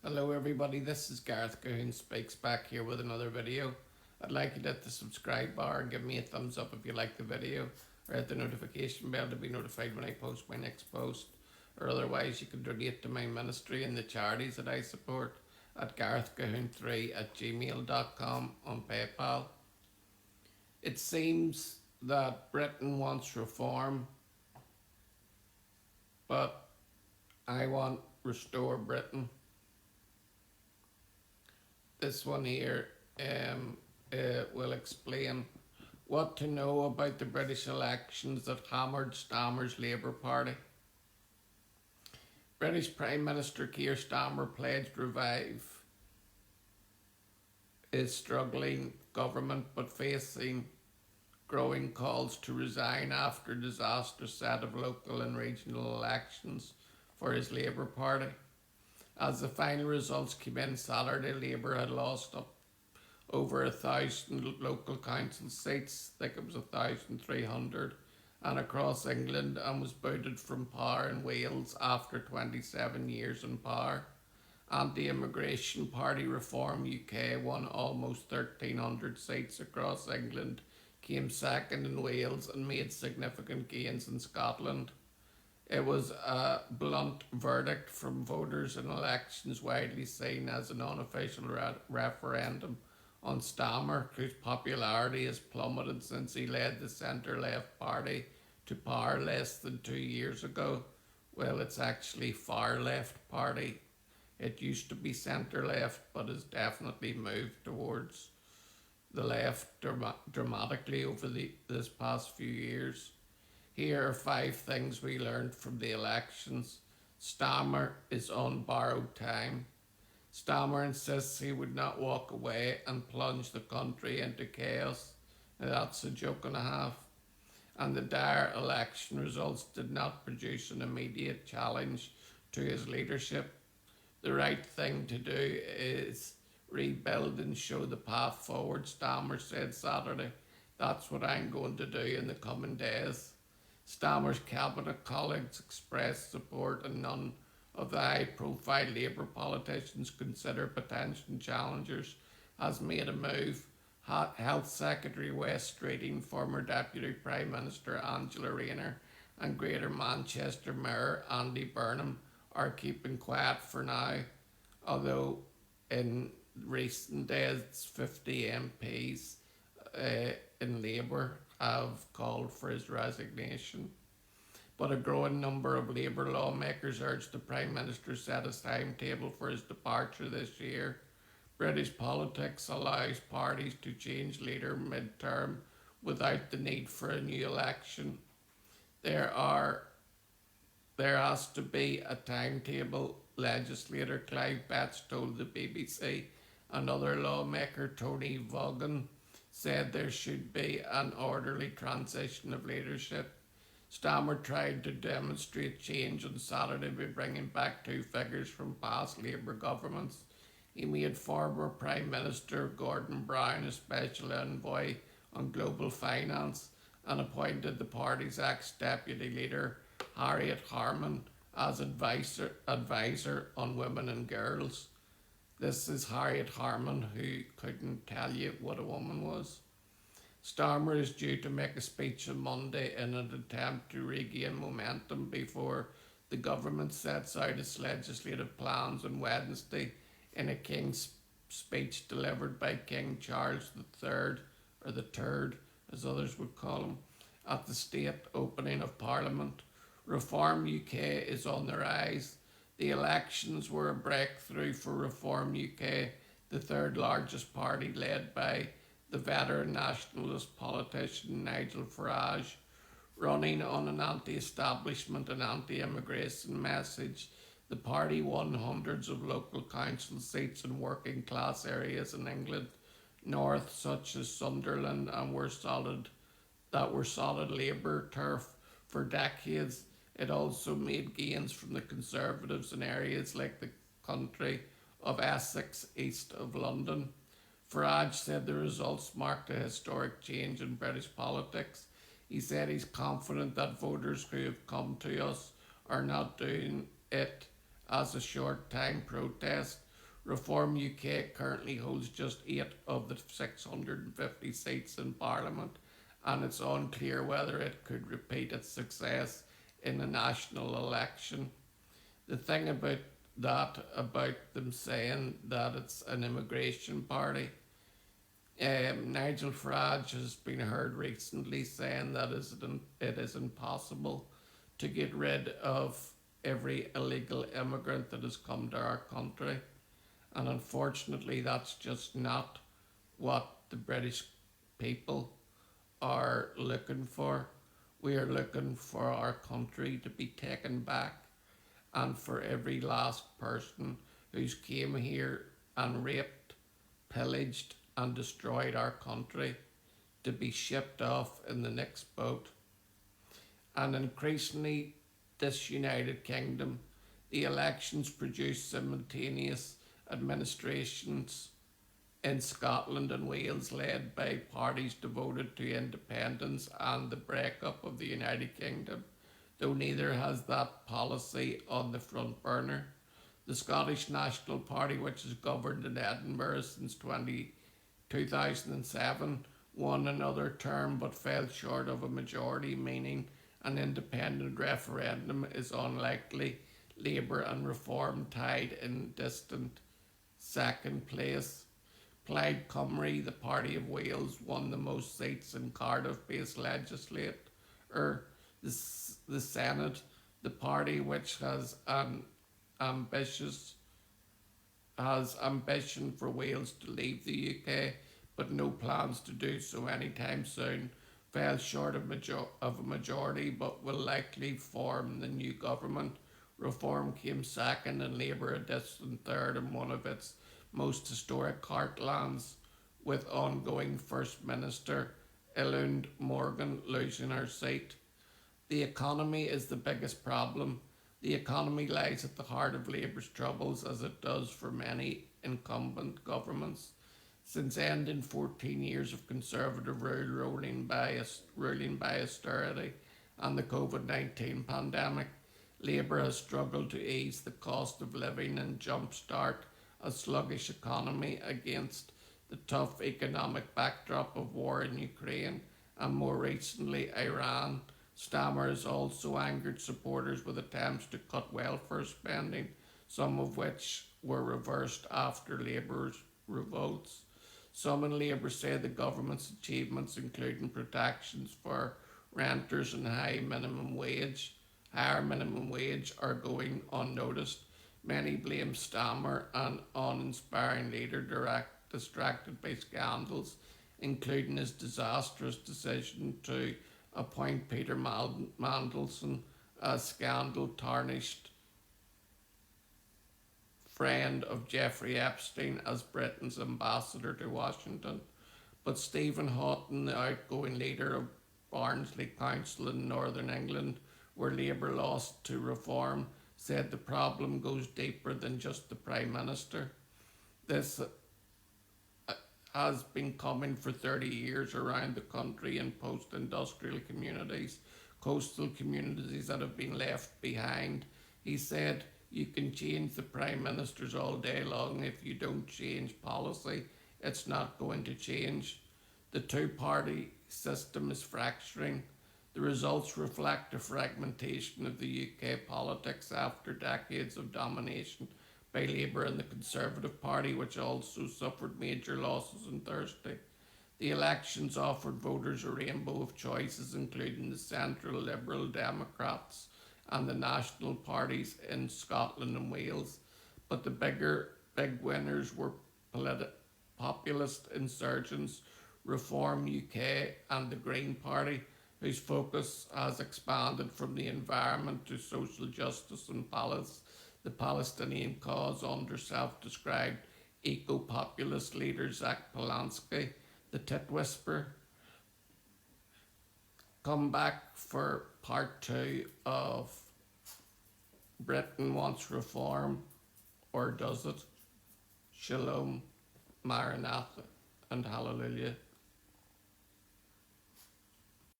Hello everybody, this is Gareth Cahoon Speaks back here with another video. I'd like you to hit the subscribe bar and give me a thumbs up if you like the video, or hit the notification bell to be notified when I post my next post, or otherwise you can donate to my ministry and the charities that I support at garethcahoon3@gmail.com on PayPal. It seems that Britain wants reform, but I want restore Britain. This one here will explain what to know about the British elections that hammered Starmer's Labour Party. British Prime Minister Keir Starmer pledged revive his struggling government but facing growing calls to resign after disastrous set of local and regional elections for his Labour Party. As the final results came in Saturday, Labour had lost up over 1,000 local council seats, I think it was 1,300, and across England, and was booted from power in Wales after 27 years in power. Anti-immigration party Reform UK won almost 1,300 seats across England, came second in Wales, and made significant gains in Scotland. It was a blunt verdict from voters in elections widely seen as an unofficial referendum on Starmer, whose popularity has plummeted since he led the centre-left party to power less than 2 years ago. Well, it's actually far-left party. It used to be centre-left, but has definitely moved towards the left dramatically over this past few years. Here are 5 things we learned from the elections. Starmer is on borrowed time. Starmer insists he would not walk away and plunge the country into chaos. Now that's a joke and a half. And the dire election results did not produce an immediate challenge to his leadership. The right thing to do is rebuild and show the path forward, Starmer said Saturday. That's what I'm going to do in the coming days. Starmer's cabinet colleagues expressed support, and none of the high-profile Labour politicians considered potential challengers has made a move. Health Secretary Wes Streeting, former Deputy Prime Minister Angela Rayner, and Greater Manchester Mayor Andy Burnham are keeping quiet for now, although in recent days 50 MPs in Labour have called for his resignation. But a growing number of Labour lawmakers urged the Prime Minister set a timetable for his departure this year. British politics allows parties to change leader mid-term without the need for a new election. There has to be a timetable, legislator Clive Betts told the BBC. Another lawmaker, Tony Vaughan, said there should be an orderly transition of leadership. Starmer tried to demonstrate change on Saturday by bringing back 2 figures from past Labour governments. He made former Prime Minister Gordon Brown a special envoy on global finance and appointed the party's ex-deputy leader Harriet Harman as advisor on women and girls. This is Harriet Harman, who couldn't tell you what a woman was. Starmer is due to make a speech on Monday in an attempt to regain momentum before the government sets out its legislative plans on Wednesday in a King's speech delivered by King Charles III, or the Third, as others would call him, at the state opening of Parliament. Reform UK is on the rise. The elections were a breakthrough for Reform UK, the third largest party led by the veteran nationalist politician Nigel Farage. Running on an anti-establishment and anti-immigration message, the party won hundreds of local council seats in working class areas in England north, such as Sunderland, and were solid Labour turf for decades. It also made gains from the Conservatives in areas like the country of Essex east of London. Farage said the results marked a historic change in British politics. He said he's confident that voters who have come to us are not doing it as a short time protest, Reform UK currently holds just 8 of the 650 seats in Parliament, and it's unclear whether it could repeat its success in a national election. The thing about them saying that it's an immigration party, Nigel Farage has been heard recently saying that it is impossible to get rid of every illegal immigrant that has come to our country. And unfortunately, that's just not what the British people are looking for. We are looking for our country to be taken back, and for every last person who's came here and raped, pillaged, and destroyed our country to be shipped off in the next boat. And increasingly, this United Kingdom, the elections produce simultaneous administrations in Scotland and Wales led by parties devoted to independence and the breakup of the United Kingdom, though neither has that policy on the front burner. The Scottish National Party, which has governed in Edinburgh since 2007, won another term but fell short of a majority, meaning an independent referendum is unlikely. Labour and Reform tied in distant second place. Plaid Cymru, the Party of Wales, won the most seats in Cardiff-based legislature. The Senate, the party which has ambition for Wales to leave the UK, but no plans to do so anytime soon, fell short of a majority, but will likely form the new government. Reform came second, and Labour a distant third in one of its most historic heartlands, with ongoing First Minister Eluned Morgan losing her seat. The economy is the biggest problem. The economy lies at the heart of Labour's troubles, as it does for many incumbent governments. Since ending 14 years of Conservative rule ruling by austerity and the COVID-19 pandemic, Labour has struggled to ease the cost of living and jumpstart a sluggish economy against the tough economic backdrop of war in Ukraine and more recently Iran. Starmer'S also angered supporters with attempts to cut welfare spending, some of which were reversed after Labour's revolts. Some in Labour say the government's achievements, including protections for renters and higher minimum wage, are going unnoticed. Many blame Starmer, an uninspiring leader distracted by scandals, including his disastrous decision to appoint Peter Mandelson, a scandal-tarnished friend of Jeffrey Epstein, as Britain's ambassador to Washington. But Stephen Houghton, the outgoing leader of Barnsley Council in Northern England, where Labour lost to Reform, said the problem goes deeper than just the Prime Minister. This has been coming for 30 years around the country in post-industrial communities, coastal communities that have been left behind. He said, "You can change the Prime Ministers all day long. If you don't change policy, it's not going to change. The two-party system is fracturing. The results reflect a fragmentation of the UK politics after decades of domination by Labour and the Conservative Party, which also suffered major losses on Thursday. The elections offered voters a rainbow of choices, including the central Liberal Democrats and the national parties in Scotland and Wales, but the big winners were populist insurgents, Reform UK and the Green Party, whose focus has expanded from the environment to social justice and the Palestinian cause under self-described eco-populist leader Zach Polanski, the tit whisperer. Come back for part 2 of Britain Wants Reform, or Does It? Shalom, Maranatha, and Hallelujah.